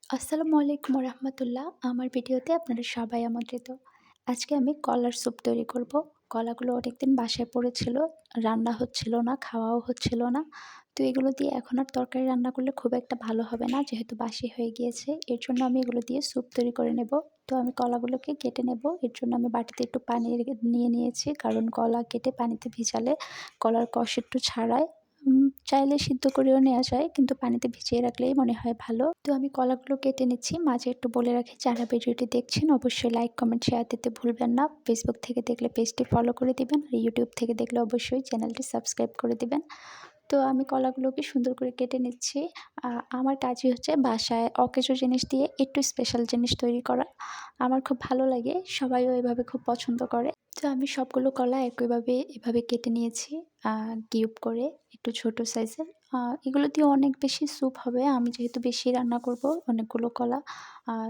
আসসালামু আলাইকুম রাহমাতুল্লাহ। আমার ভিডিওতে আপনারা সবাই আমন্ত্রিত। আজকে আমি কলার স্যুপ তৈরি করব। কলাগুলো অনেকদিন বাসায় পড়েছিল, রান্না হচ্ছিল না, খাওয়াও হচ্ছিল না। তো এগুলো দিয়ে এখন আর তরকারি রান্না করলে খুব একটা ভালো হবে না, যেহেতু বাসি হয়ে গিয়েছে। এর জন্য আমি এগুলো দিয়ে স্যুপ তৈরি করে নেব। তো আমি কলাগুলোকে কেটে নেব। এর জন্য আমি বাটিতে একটু পানি নিয়ে নিয়েছি, কারণ কলা কেটে পানিতে ভিজালে কলার কষ একটু ছাড়ায়। চাইলে সিদ্ধ করেও নেওয়া যায়, কিন্তু পানিতে ভিজিয়ে রাখলেই মনে হয় ভালো। তো আমি কলাগুলো কেটে নিচ্ছি। মাঝে একটু বলে রাখি, যারা ভিডিওটি দেখছেন অবশ্যই লাইক, কমেন্ট, শেয়ার দিতে ভুলবেন না। ফেসবুক থেকে দেখলে পেজটি ফলো করে দিবেন, আর ইউটিউব থেকে দেখলে অবশ্যই চ্যানেলটি সাবস্ক্রাইব করে দিবেন। তো আমি কলাগুলোকে সুন্দর করে কেটে নিচ্ছি। আ আমার কাজই হচ্ছে বাসায় অকেজো জিনিস দিয়ে একটু স্পেশাল জিনিস তৈরি করা। আমার খুব ভালো লাগে। সবাইও এভাবে খুব পছন্দ করে। তো আমি সবগুলো কলা এভাবে কেটে নিয়েছি আ কিউব করে, একটু ছোট সাইজের। আ এগুলো দিয়ে অনেক বেশি স্যুপ হবে। আমি যেহেতু বেশি রান্না করব, অনেকগুলো কলা,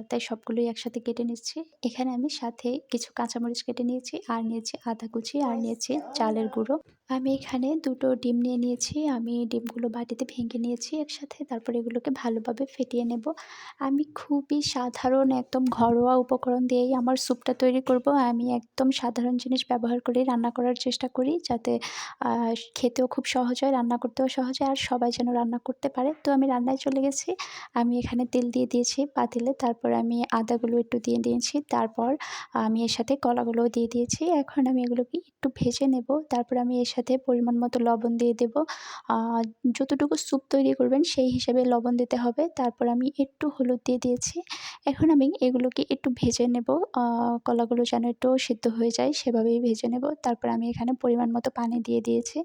তাই সবগুলোই একসাথে কেটে নিচ্ছি। এখানে আমি সাথে কিছু কাঁচামরিচ কেটে নিয়েছি, আর নিয়েছি আদা কুচি, আর নিয়েছি চালের গুঁড়ো। আমি এখানে ২ টো ডিম নিয়ে নিয়েছি। আমি ডিমগুলো বাটিতে ভেঙে নিয়েছি একসাথে। তারপরে এগুলোকে ভালোভাবে ফেটিয়ে নেব। আমি খুবই সাধারণ একদম ঘরোয়া উপকরণ দিয়েই আমার স্যুপটা তৈরি করব। আমি একদম সাধারণ জিনিস ব্যবহার করেই রান্না করার চেষ্টা করি, যাতে আ খেতেও খুব সহজ হয়, রান্না করতেও সহজ হয়, আর সবাই যেন রান্না করতে পারে। তো আমি রান্নায় চলে গেছি। আমি এখানে তেল দিয়ে দিয়েছি পাতিলে। তারপর আমি আদাগুলো একটু দিয়ে দিয়েছি। তারপর আমি এর সাথে কলাগুলোও দিয়ে দিয়েছি। এখন আমি এগুলোকে একটু ভেজে নেব। তারপর আমি এর সাথে পরিমাণ মতো লবণ দিয়ে দেব। আ যতটুকু স্যুপ তৈরি করবেন সেই হিসেবে লবণ দিতে হবে। তারপর আমি একটু হলুদ দিয়ে দিয়েছি। এখন আমি এগুলোকে একটু ভেজে নেব। আ কলাগুলো যেন একটু সিদ্ধ হয়ে যায় সেভাবেই ভেজে নেব। তারপর আমি এখানে পরিমাণ মতো পানি দিয়ে দিয়েছি।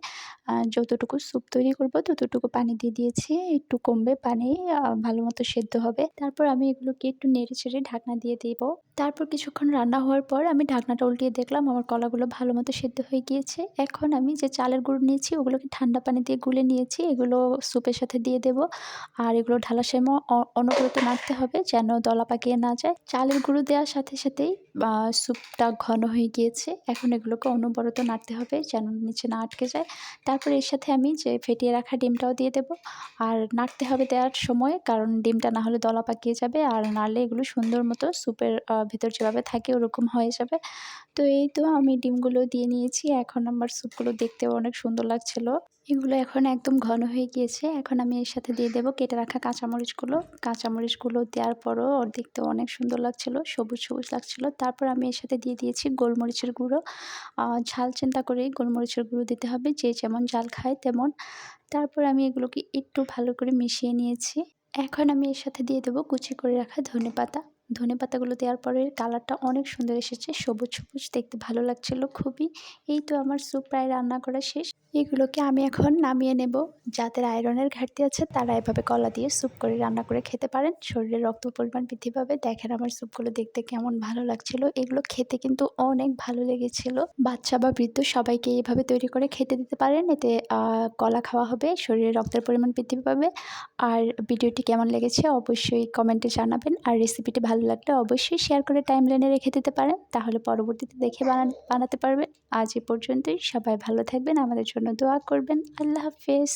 যতটুকু স্যুপ তৈরি করব ততটুকু পানি দিয়ে দিয়েছি। একটু কমবে পানি, ভালোমতো সেদ্ধ হবে। তারপর আমি এগুলোকে একটু নেড়ে-চেড়ে ঢাকনা দিয়ে দেব। তারপর কিছুক্ষণ রান্না হওয়ার পর আমি ঢাকনাটা উল্টিয়ে দেখলাম আমার কলাগুলো ভালোমতো সেদ্ধ হয়ে গিয়েছে। এখন আমি যে চালের গুঁড়ো নিয়েছি ওগুলোকে ঠান্ডা পানি দিয়ে গুলে নিয়েছি। এগুলো স্যুপের সাথে দিয়ে দেব। আর এগুলো ঢালার সময় অনবরত নাড়তে হবে যেন দলা পাকিয়ে না যায়। চালের গুঁড়ো দেওয়ার সাথে সাথেই স্যুপটা ঘন হয়ে গিয়েছে। এখন এগুলোকে অনবরত নাড়তে হবে যেন নিচে না আটকে যায়। তারপর এর সাথে আমি যে ফেটিয়ে রাখা ডিমটাও দিয়ে দেব। আর নাড়তে হবে দেওয়ার সময়, কারণ ডিমটা না হলে দলা পাকিয়ে যাবে। আর নাড়লে এগুলো সুন্দর মতো স্যুপের ভেতর যেভাবে থাকে ওরকম হয়ে যাবে। তো এই তো আমি ডিমগুলো দিয়ে নিয়েছি। এখন আমার স্যুপগুলো দেখতেও অনেক সুন্দর লাগছিল। এগুলো এখন একদম ঘন হয়ে গিয়েছে। এখন আমি এর সাথে দিয়ে দেব কেটে রাখা কাঁচামরিচগুলো। কাঁচামরিচগুলো দেওয়ার পরও ওর দেখতেও অনেক সুন্দর লাগছিল, সবুজ, সবুজ লাগছিল। তারপর আমি এর সাথে দিয়ে দিয়েছি গোলমরিচের গুঁড়ো। ঝাল চিন্তা করেই গোলমরিচের গুঁড়ো দিতে হবে। যে যেমন ঝাল খায় তেমন। তারপর আমি এগুলোকে একটু ভালো করে মিশিয়ে নিয়েছি। এখন আমি এর সাথে দিয়ে দেব কুচি করে রাখা ধনেপাতা। ধনেপাতাগুলো দেওয়ার পরে কালারটা অনেক সুন্দর এসেছে। সবুজ, সবুজ দেখতে ভালো লাগছিল খুবই। এই তো আমার স্যুপ প্রায় রান্না করা শেষ। এগুলোকে আমি এখন নামিয়ে নেব। যাদের আয়রনের ঘাটতি আছে তারা এভাবে কলা দিয়ে স্যুপ করে রান্না করে খেতে পারেন। শরীরে রক্ত পরিমাণ বৃদ্ধি পাবে। দেখেন আমার স্যুপগুলো দেখতে কেমন ভালো লাগছিল। এগুলো খেতে কিন্তু অনেক ভালো লেগেছিল। বাচ্চা বা বৃদ্ধ সবাইকে এভাবে তৈরি করে খেতে দিতে পারেন। এতে কলা খাওয়া হবে, শরীরে রক্তের পরিমাণ বৃদ্ধি পাবে। আর ভিডিওটি কেমন লেগেছে অবশ্যই কমেন্টে জানাবেন। আর রেসিপিটি ভালো লাগলে অবশ্যই শেয়ার করে টাইমলাইনে রেখে দিতে পারেন। তাহলে পরবর্তীতে দেখে বানাতে পারবেন। আজ এ পর্যন্তই। সবাই ভালো থাকবেন, আমাদের জন্য দোয়া করবেন। আল্লাহ হাফেজ।